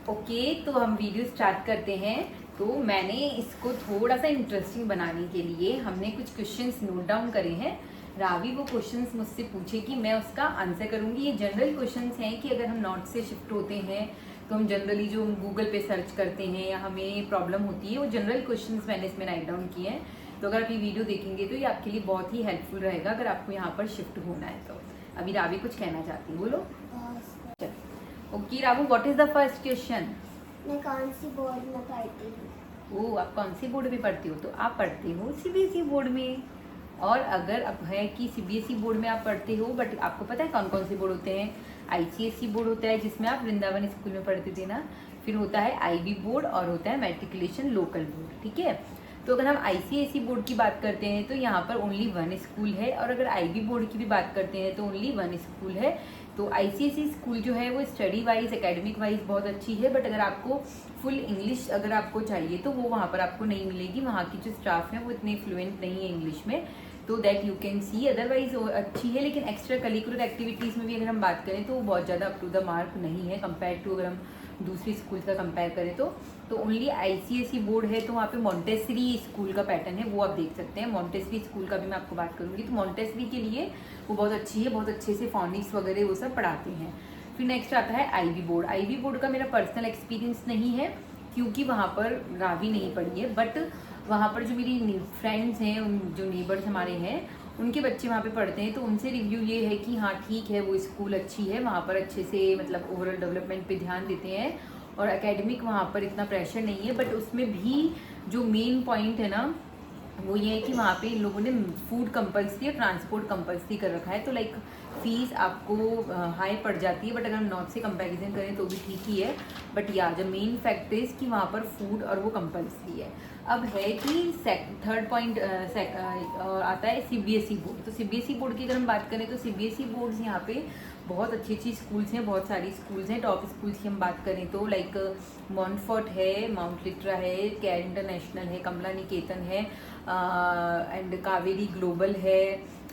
Okay, तो हम video start करते हैं। तो मैंने इसको थोड़ा सा इंटरेस्टिंग बनाने के लिए हमने कुछ क्वेश्चंस नोट डाउन करे हैं। रावी वो क्वेश्चंस मुझसे पूछेगी, मैं उसका आंसर करूंगी। ये जनरल क्वेश्चंस हैं कि अगर हम नॉर्थ से शिफ्ट होते हैं तो हम जनरली जो गूगल पे सर्च करते हैं या हमें प्रॉब्लम होती है, वो जनरल क्वेश्चंस मैंने इसमें राइट डाउन किए हैं। तो अगर आप ये वीडियो देखेंगे तो ये आपके लिए बहुत ही हेल्पफुल रहेगा अगर आपको यहाँ पर शिफ्ट होना है तो। अभी रावी कुछ कहना चाहती है, बोलो। Okay Rao, what is the first question? मैं कौन सी बोर्ड में पढ़ती हूँ? ओ, आप कौन सी बोर्ड में पढ़ती हो? तो आप पढ़ते हो सीबीएसई बोर्ड में। और अगर अब है कि सीबीएसई बोर्ड में आप पढ़ते हो, बट आपको पता है कौन कौन से बोर्ड होते हैं? आईसीएसई बोर्ड होता है जिसमें आप वृंदावन स्कूल में पढ़ते थे ना, फिर होता है आईबी बोर्ड और होता है मैट्रिकुलेशन लोकल बोर्ड, ठीक है। तो अगर हम आईसीएसई बोर्ड की बात करते हैं तो यहाँ पर ओनली वन स्कूल है, और अगर आईबी बोर्ड की भी बात करते हैं तो ओनली वन स्कूल है। तो आईसीएसई स्कूल जो है वो स्टडी वाइज एकेडमिक वाइज बहुत अच्छी है, बट अगर आपको फुल इंग्लिश अगर आपको चाहिए तो वो वहाँ पर आपको नहीं मिलेगी। वहाँ की जो स्टाफ है वो इतने फ्लुएंट नहीं है इंग्लिश में, तो that you can see. Otherwise अच्छी है, लेकिन एक्स्ट्रा करिकुलर एक्टिविटीज़ में भी अगर हम बात करें तो वो बहुत ज़्यादा अप टू द मार्क नहीं है कंपेयर टू अगर हम दूसरी स्कूल का कंपेयर करें तो ओनली आईसीएसई बोर्ड है। तो वहाँ पे मॉन्टेसरी स्कूल का पैटर्न है, वो आप देख सकते हैं। मॉन्टेसरी स्कूल का भी मैं आपको बात करूँगी, तो मॉन्टेसरी के लिए वो बहुत अच्छी है, बहुत अच्छे से फोनिक्स वगैरह वो सब पढ़ाते हैं। फिर नेक्स्ट आता है आईबी बोर्ड। आईबी बोर्ड का मेरा पर्सनल एक्सपीरियंस नहीं है क्योंकि वहाँ पर रावी नहीं पढ़ी है, बट वहाँ पर जो मेरी फ्रेंड्स हैं, उन जो नेबर्स हमारे हैं, उनके बच्चे वहाँ पे पढ़ते हैं, तो उनसे रिव्यू ये है कि हाँ ठीक है, वो स्कूल अच्छी है, वहाँ पर अच्छे से मतलब ओवरऑल डेवलपमेंट पे ध्यान देते हैं और एकेडमिक वहाँ पर इतना प्रेशर नहीं है। बट उसमें भी जो मेन पॉइंट है ना वो ये है कि वहाँ पे इन लोगों ने फूड कंपल्सरी और ट्रांसपोर्ट कंपल्सरी कर रखा है। तो लाइक फीस आपको हाई पड़ जाती है, बट अगर हम नॉर्थ से कंपैरिजन करें तो भी ठीक ही है। बट या द मेन फैक्ट इज़ कि वहाँ पर फूड और वो कंपल्सरी है। अब है कि थर्ड पॉइंट आता है सीबीएसई बोर्ड। तो सीबीएसई बोर्ड की अगर हम बात करें तो सीबीएसई बोर्ड्स यहाँ पे बहुत अच्छी अच्छी स्कूल्स हैं, बहुत सारी स्कूल्स हैं। टॉप स्कूल्स की हम बात करें तो लाइक मॉन्टफोर्ट है, माउंट लिट्रा है, केयर इंटरनेशनल है, कमला निकेतन है, एंड कावेरी ग्लोबल है,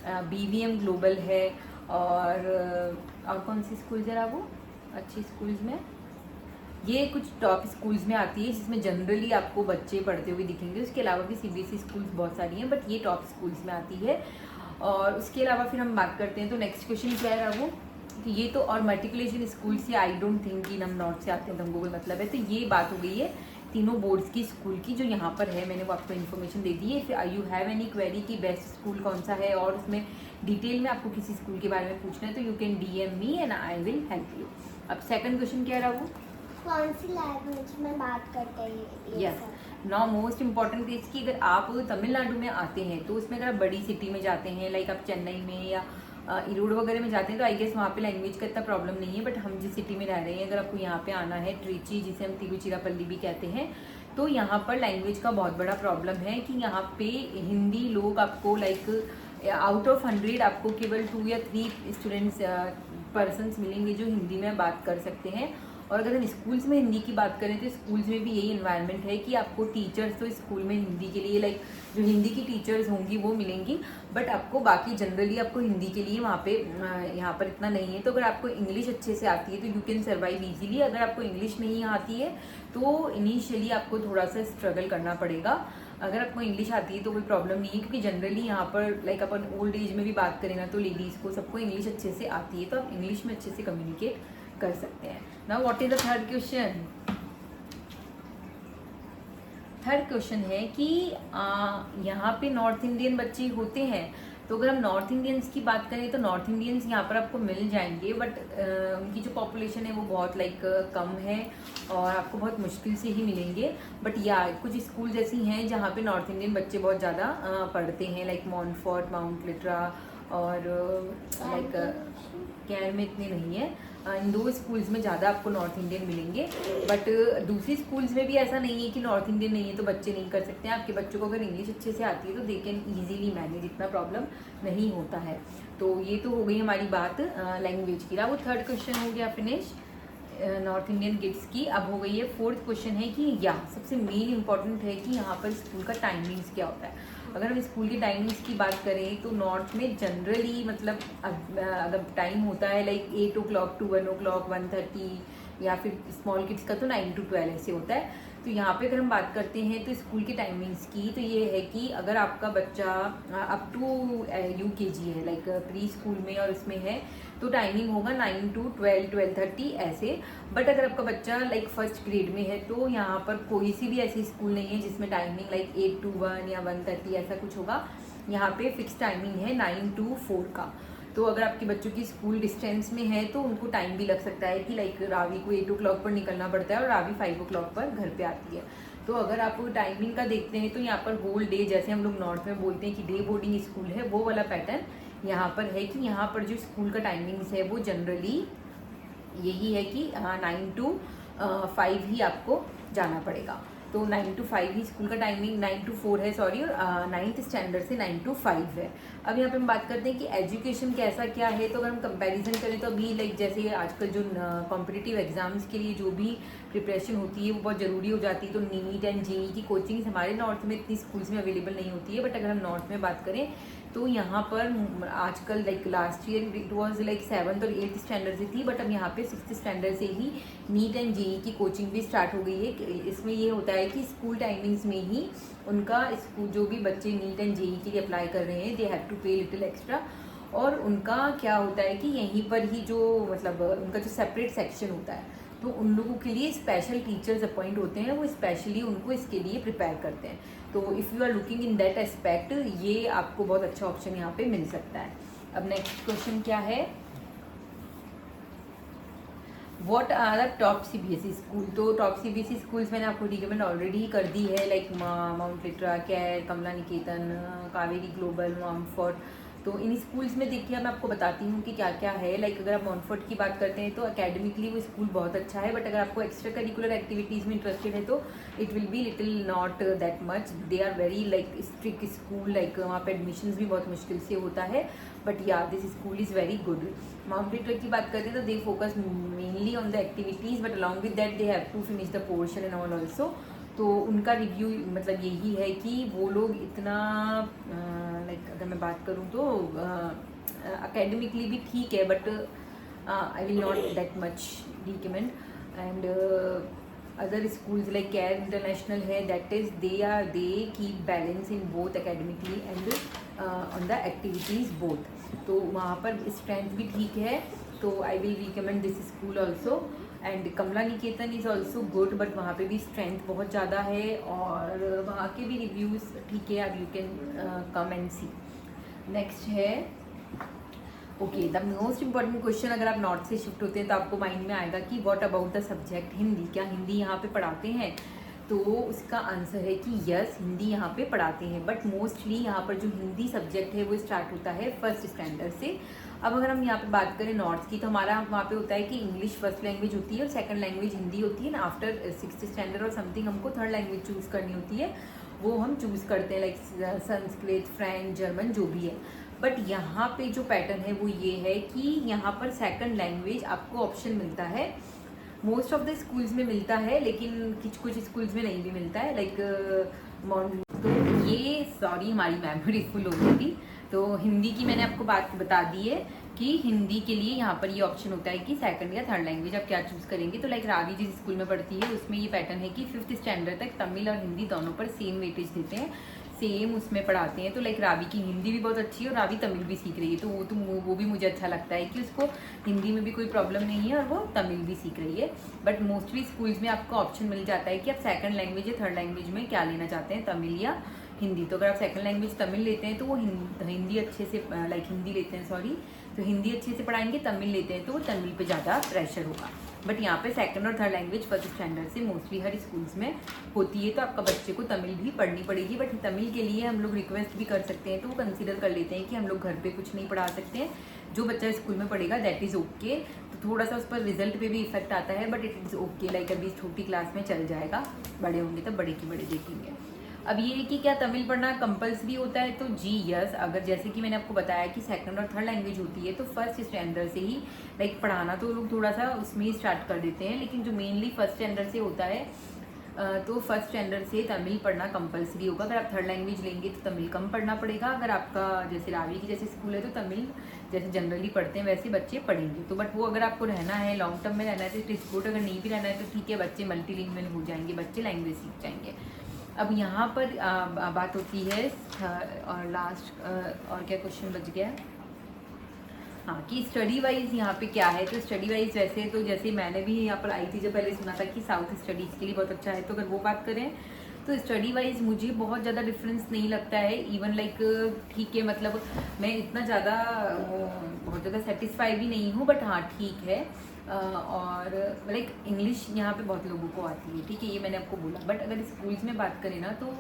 बीवीएम ग्लोबल है, और कौन सी स्कूल्स है वो अच्छी स्कूल्स में? ये कुछ टॉप स्कूल्स में आती है जिसमें जनरली आपको बच्चे पढ़ते हुए दिखेंगे। उसके अलावा भी सीबीएसई स्कूल्स बहुत सारी हैं, बट ये टॉप स्कूल्स में आती है। और उसके अलावा फिर हम बात करते हैं तो नेक्स्ट क्वेश्चन क्या है वो, तो ये तो और मल्टीप्लिकेशन स्कूल से आई डोंट थिंक कि हम नॉर्थ से आते हैं तो हमको कोई मतलब है। तो ये बात हो गई है तीनों बोर्ड्स की स्कूल की जो यहाँ पर है, मैंने वो आपको इन्फॉर्मेशन दे दी है। फिर आई यू हैव एनी क्वेरी कि बेस्ट स्कूल कौन सा है और उसमें डिटेल में आपको किसी स्कूल के बारे में पूछना है तो you can DM me and I will help you. अब सेकंड क्वेश्चन क्या रहा वो, कौन सी लैंग्वेज में बात करते हैं? Yes, now most important is कि अगर आप तमिलनाडु में आते हैं तो उसमें अगर आप बड़ी सिटी में जाते हैं, लाइक आप चेन्नई में या इरोड वगैरह में जाते हैं, तो आई गेस वहाँ पे लैंग्वेज का इतना प्रॉब्लम नहीं है। बट हम जिस सिटी में रह रहे हैं, अगर आपको यहाँ पे आना है, ट्रिची जिसे हम तिरुचिरापल्ली भी कहते हैं, तो यहाँ पर लैंग्वेज का बहुत बड़ा प्रॉब्लम है कि यहाँ पे हिंदी लोग आपको लाइक आउट ऑफ 100 आपको केवल 2 या 3 स्टूडेंट्स पर्सनस मिलेंगे जो हिंदी में बात कर सकते हैं। और अगर हम स्कूल्स में हिंदी की बात करें तो स्कूल्स में भी यही इन्वायरमेंट है कि आपको टीचर्स तो स्कूल में हिंदी के लिए लाइक जो हिंदी की टीचर्स होंगी वो मिलेंगी, बट आपको बाकी जनरली आपको हिंदी के लिए वहाँ पे यहाँ पर इतना नहीं है। तो अगर आपको इंग्लिश अच्छे से आती है तो यू कैन सर्वाइव ईजीली। अगर आपको इंग्लिश नहीं आती है तो इनिशियली आपको थोड़ा सा स्ट्रगल करना पड़ेगा। अगर आपको इंग्लिश आती है तो कोई प्रॉब्लम नहीं है, क्योंकि जनरली यहाँ पर लाइक अपन ओल्ड एज में भी बात करें ना तो लेडीज़ को सबको इंग्लिश अच्छे से आती है, तो आप इंग्लिश में अच्छे से कम्युनिकेट कर सकते हैं। Now what is the third question? Third question है कि यहाँ पे नॉर्थ इंडियन बच्चे होते हैं, तो अगर हम नॉर्थ इंडियंस की बात करें तो नॉर्थ इंडियंस यहाँ पर आपको मिल जाएंगे, बट उनकी जो पॉपुलेशन है वो बहुत लाइक कम है और आपको बहुत मुश्किल से ही मिलेंगे। बट या कुछ स्कूल ऐसी हैं जहाँ पे नॉर्थ इंडियन बच्चे बहुत ज़्यादा पढ़ते हैं, लाइक मॉन्टफोर्ट, माउंट लिट्रा और लाइक केयर में इतने नहीं है। इन दो स्कूल्स में ज़्यादा आपको नॉर्थ इंडियन मिलेंगे, बट दूसरी स्कूल्स में भी ऐसा नहीं है कि नॉर्थ इंडियन नहीं है तो बच्चे नहीं कर सकते हैं। आपके बच्चों को अगर इंग्लिश अच्छे से आती है तो दे कैन ईजीली मैनेज, इतना प्रॉब्लम नहीं होता है। तो ये तो हो गई हमारी बात लैंग्वेज की। वो थर्ड क्वेश्चन हो गया फिनिश नॉर्थ इंडियन किड्स की। अब हो गई है फोर्थ क्वेश्चन है कि या सबसे मेन इंपॉर्टेंट है कि यहाँ पर स्कूल का टाइमिंग्स क्या होता है। अगर हम स्कूल की टाइमिंग्स की बात करें तो नॉर्थ में जनरली मतलब अगर टाइम होता है लाइक 8 o'clock to 1 o'clock, 1:30, या फिर स्मॉल किड्स का तो 9 to 12 ऐसे होता है। तो यहाँ पे अगर हम बात करते हैं तो स्कूल की टाइमिंग्स की, तो ये है कि अगर आपका बच्चा अप टू UKG है, लाइक प्री स्कूल में और उसमें है, तो टाइमिंग होगा 9 to 12, 12:30 ऐसे। बट अगर आपका बच्चा लाइक फर्स्ट ग्रेड में है तो यहाँ पर कोई सी भी ऐसी स्कूल नहीं है जिसमें टाइमिंग लाइक 8 to 1 या 1:30 ऐसा कुछ होगा। यहाँ पे फिक्स टाइमिंग है 9 to 4 का। तो अगर आपके बच्चों की स्कूल डिस्टेंस में है तो उनको टाइम भी लग सकता है कि लाइक रावी को 8 o'clock पर निकलना पड़ता है और रावी 5 o'clock पर घर पे आती है। तो अगर आप टाइमिंग का देखते हैं तो यहाँ पर होल डे, जैसे हम लोग नॉर्थ में बोलते हैं कि डे बोर्डिंग स्कूल है, वो वाला पैटर्न यहाँ पर है कि यहाँ पर जो स्कूल का टाइमिंग्स है वो जनरली यही है कि 9 to 5 ही आपको जाना पड़ेगा। तो 9 to 5 ही स्कूल का टाइमिंग, 9 to 4 है सॉरी, और 9th स्टैंडर्ड से 9 to 5 है। अब यहाँ पे हम बात करते हैं कि एजुकेशन कैसा क्या है। तो अगर हम कंपैरिजन करें तो अभी लाइक जैसे आजकल जो कॉम्पिटिटिव एग्जाम्स के लिए जो भी प्रिपरेशन होती है वो बहुत ज़रूरी हो जाती है। तो नीट एंड जेईई की कोचिंग्स हमारे नॉर्थ में इतनी स्कूल्स में अवेलेबल नहीं होती है, बट अगर हम नॉर्थ में बात करें तो यहाँ पर आजकल like last year it was like 7th और 8th स्टैंडर्ड से थी, बट अब यहाँ पे 6th स्टैंडर्ड से ही नीट एंड जेईई की कोचिंग भी स्टार्ट हो गई है। इसमें ये होता है कि स्कूल टाइमिंग्स में ही उनका स्कूल जो भी बच्चे नीट एंड जेईई के लिए अप्लाई कर रहे हैं दे हैव टू पे लिटिल एक्स्ट्रा, और उनका क्या होता है कि यहीं पर ही जो मतलब उनका जो सेपरेट सेक्शन होता है तो उन लोगों के लिए स्पेशल टीचर्स अपॉइंट होते हैं, वो स्पेशली उनको इसके लिए प्रिपेयर करते हैं। तो if you are looking in that aspect ये आपको बहुत अच्छा ऑप्शन यहाँ पे मिल सकता है। अब नेक्स्ट क्वेश्चन क्या है, what are the top CBSE school. तो टॉप CBSE स्कूल्स मैंने आपको रिकमेंड ऑलरेडी कर दी है, लाइक माउंट लिट्रा, कैर, कमला निकेतन, कावेरी ग्लोबल, मॉन्टफोर्ट। तो इन स्कूल्स में देखिए मैं आपको बताती हूँ कि क्या क्या है। लाइक अगर आप मॉन्टफोर्ट की बात करते हैं तो एकेडमिकली वो स्कूल बहुत अच्छा है, बट अगर आपको एक्स्ट्रा करिकुलर एक्टिविटीज़ में इंटरेस्टेड है तो it will be little not that much. They are very like strict school, like वहाँ पे एडमिशन्स भी बहुत मुश्किल से होता है, but yeah this school is very good. Mount Litera की बात करते हैं तो they focus mainly on the activities, but along with that they have to finish the portion and all also. तो उनका रिव्यू मतलब यही है कि वो लोग इतना लाइक अगर मैं बात करूँ तो अकेडमिकली भी ठीक है, but I will not that much recommend. And other schools like Care International है, that is they keep balance in both academically and on the activities both. तो वहाँ पर स्ट्रेंथ भी ठीक है, तो I will recommend this school also. And Kamla Niketan is also good, but वहाँ पे भी स्ट्रेंथ बहुत ज़्यादा है और वहाँ के भी रिव्यूज़ ठीक है, अब you can come and see. Next है okay the most important question, अगर आप नॉर्थ से शिफ्ट होते हैं तो आपको माइंड में आएगा कि what about the subject Hindi, क्या हिंदी यहाँ पे पढ़ाते हैं। तो उसका आंसर है कि यस हिंदी यहाँ पे पढ़ाते हैं, बट मोस्टली यहाँ पर जो हिंदी सब्जेक्ट है वो स्टार्ट होता है फर्स्ट स्टैंडर्ड से। अब अगर हम यहाँ पे बात करें नॉर्थ की तो हमारा वहाँ पे होता है कि इंग्लिश फर्स्ट लैंग्वेज होती है और सेकंड लैंग्वेज हिंदी होती है ना। आफ्टर 6th स्टैंडर्ड और समथिंग हमको थर्ड लैंग्वेज चूज़ करनी होती है, वो हम चूज़ करते हैं लाइक संस्कृत, फ्रेंच, जर्मन जो भी है। बट यहाँ पे जो पैटर्न है वो ये है कि यहाँ पर सेकंड लैंग्वेज आपको ऑप्शन मिलता है, मोस्ट ऑफ द स्कूल्स में मिलता है, लेकिन कुछ स्कूल्स में नहीं भी मिलता है। लाइक तो ये सॉरी हमारी मेमोरी फुल हो गई थी। तो हिंदी की मैंने आपको बात बता दी है कि हिंदी के लिए यहाँ पर ये ऑप्शन होता है कि सेकंड या थर्ड लैंग्वेज आप क्या चूज़ करेंगे। तो लाइक रावी जिस स्कूल में पढ़ती है उसमें ये पैटर्न है कि 5th स्टैंडर्ड तक तमिल और हिंदी दोनों पर सेम वेटेज देते हैं, सेम उसमें पढ़ाते हैं। तो लाइक रावी की हिंदी भी बहुत अच्छी है और रावी तमिल भी सीख रही है, तो वो भी मुझे अच्छा लगता है कि उसको हिंदी में भी कोई प्रॉब्लम नहीं है और वो तमिल भी सीख रही है। बट मोस्टली स्कूल्स में आपको ऑप्शन मिल जाता है कि आप सेकंड लैंग्वेज या थर्ड लैंग्वेज में क्या लेना चाहते हैं, तमिल या हिंदी। तो अगर आप सेकंड लैंग्वेज तमिल लेते हैं तो वो हिंदी अच्छे से लाइक हिंदी लेते हैं सॉरी, तो हिंदी अच्छे से पढ़ाएंगे, तमिल लेते हैं तो वो तमिल पे ज़्यादा प्रेशर होगा। बट यहाँ पे सेकंड और थर्ड लैंग्वेज फर्स्ट स्टैंडर्ड से मोस्टली हर स्कूल्स में होती है, तो आपका बच्चे को तमिल भी पढ़नी पड़ेगी। बट तमिल के लिए हम लोग रिक्वेस्ट भी कर सकते हैं, तो वो कंसीडर कर लेते हैं कि हम लोग घर पे कुछ नहीं पढ़ा सकते हैं, जो बच्चा स्कूल में पढ़ेगा दैट इज़ ओके। तो थोड़ा सा उस पर रिजल्ट पे भी इफेक्ट आता है, but it is okay, like अभी छोटी क्लास में चल जाएगा, बड़े होंगे तब बड़े की बड़े देखेंगे। अब ये है कि क्या तमिल पढ़ना कंपल्सरी होता है, तो जी यस। अगर जैसे कि मैंने आपको बताया कि सेकंड और थर्ड लैंग्वेज होती है तो फर्स्ट स्टैंडर्ड से ही लाइक पढ़ाना तो लोग थोड़ा सा उसमें ही स्टार्ट कर देते हैं, लेकिन जो मेनली फर्स्ट स्टैंडर्ड से होता है तो फर्स्ट स्टैंडर्ड से तमिल पढ़ना कंपलसरी होगा। अगर आप थर्ड लैंग्वेज लेंगे तो तमिल कम पढ़ना पड़ेगा। अगर आपका जैसे रावी की जैसे स्कूल है तो तमिल जैसे जनरली पढ़ते हैं वैसे बच्चे पढ़ेंगे। तो बट वो अगर आपको रहना है, लॉन्ग टर्म में रहना है तो इट इज़ गुड, अगर नहीं भी रहना है तो ठीक है, बच्चे मल्टीलिंगुअल हो जाएंगे, बच्चे लैंग्वेज सीख जाएंगे। अब यहाँ पर बात होती है और लास्ट और क्या क्वेश्चन बच गया, हाँ, कि स्टडी वाइज यहाँ पे क्या है। तो स्टडी वाइज वैसे तो जैसे मैंने भी यहाँ पर आई थी जब पहले सुना था कि साउथ स्टडीज़ के लिए बहुत अच्छा है, तो अगर वो बात करें तो स्टडी वाइज मुझे बहुत ज़्यादा डिफरेंस नहीं लगता है। इवन लाइक ठीक है, मतलब मैं इतना ज़्यादा बहुत ज़्यादा सेटिस्फाई भी नहीं हूँ, बट हाँ ठीक है। और लाइक इंग्लिश यहाँ पे बहुत लोगों को आती है, ठीक है, ये मैंने आपको बोला। बट अगर स्कूल्स में बात करें ना तो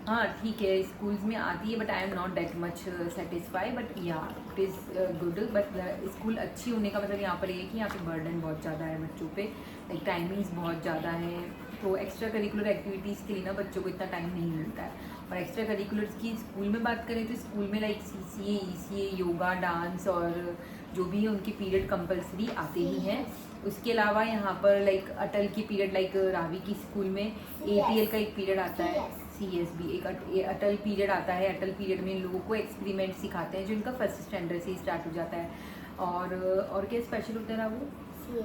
हाँ ठीक है, स्कूल्स में आती है, but I am not that much satisfy, but yeah it is good. But school अच्छी होने का मतलब यहाँ पर ये है कि यहाँ पे बर्डन बहुत ज़्यादा है बच्चों पे, लाइक टाइमिंग्स बहुत ज़्यादा है, तो एक्स्ट्रा करिकुलर एक्टिविटीज़ के लिए ना बच्चों को इतना टाइम नहीं मिलता है। और एक्स्ट्रा करिकुलर्स की स्कूल में बात करें तो स्कूल में like CCA, ECA, yoga, dance और जो भी है उनके पीरियड कंपलसरी आते ही हैं। उसके अलावा यहाँ पर लाइक अटल की पीरियड, लाइक रावी की स्कूल में ATL का एक पीरियड आता है, CSB एक अटल पीरियड आता है। अटल पीरियड में लोगों को एक्सपेरिमेंट सिखाते हैं जो इनका फर्स्ट स्टैंडर्ड से ही स्टार्ट हो जाता है। और क्या स्पेशल होता है ना, वो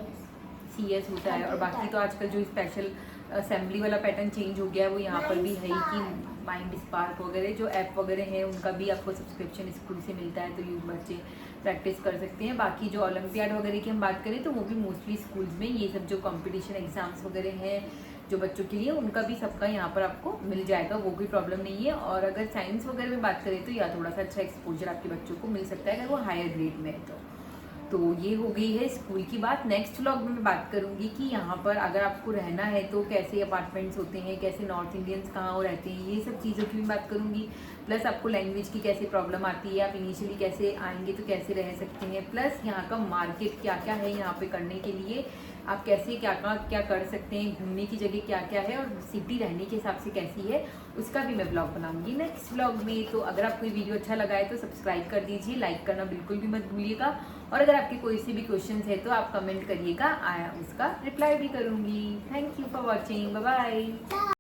CS होता है। और बाकी तो आजकल जो स्पेशल असेंबली वाला पैटर्न चेंज हो गया है वो यहाँ पर भी है कि माइंड स्पार्क वगैरह जो ऐप वगैरह है उनका भी आपको सब्सक्रिप्शन स्कूल से मिलता है, तो ये बच्चे प्रैक्टिस कर सकते हैं। बाकी जो ओलंपियाड वगैरह की हम बात करें तो वो भी मोस्टली स्कूल्स में ये सब जो कंपटीशन एग्जाम्स वगैरह हैं जो बच्चों के लिए, उनका भी सबका यहाँ पर आपको मिल जाएगा, वो कोई प्रॉब्लम नहीं है। और अगर साइंस वगैरह में बात करें तो या थोड़ा सा अच्छा एक्सपोजर आपके बच्चों को मिल सकता है अगर वो हायर ग्रेड में है तो ये हो गई है स्कूल की बात। नेक्स्ट व्लॉग में मैं बात करूंगी कि यहाँ पर अगर आपको रहना है तो कैसे अपार्टमेंट्स होते हैं, कैसे नॉर्थ इंडियंस कहाँ और रहते हैं, ये सब चीज़ों की भी बात करूंगी। प्लस आपको लैंग्वेज की कैसे प्रॉब्लम आती है, आप इनिशियली कैसे आएंगे तो कैसे रह सकते हैं, प्लस यहाँ का मार्केट क्या क्या है यहाँ पे करने के लिए, आप कैसे क्या कर सकते हैं, घूमने की जगह क्या क्या है और सिटी रहने के हिसाब से कैसी है, उसका भी मैं ब्लॉग बनाऊंगी नेक्स्ट ब्लॉग में। तो अगर आपको ये वीडियो अच्छा लगा है तो सब्सक्राइब कर दीजिए, लाइक करना बिल्कुल भी मत भूलिएगा। और अगर आपके कोई से भी क्वेश्चंस है तो आप कमेंट करिएगा, उसका रिप्लाई भी करूंगी। Thank you for watching, bye bye.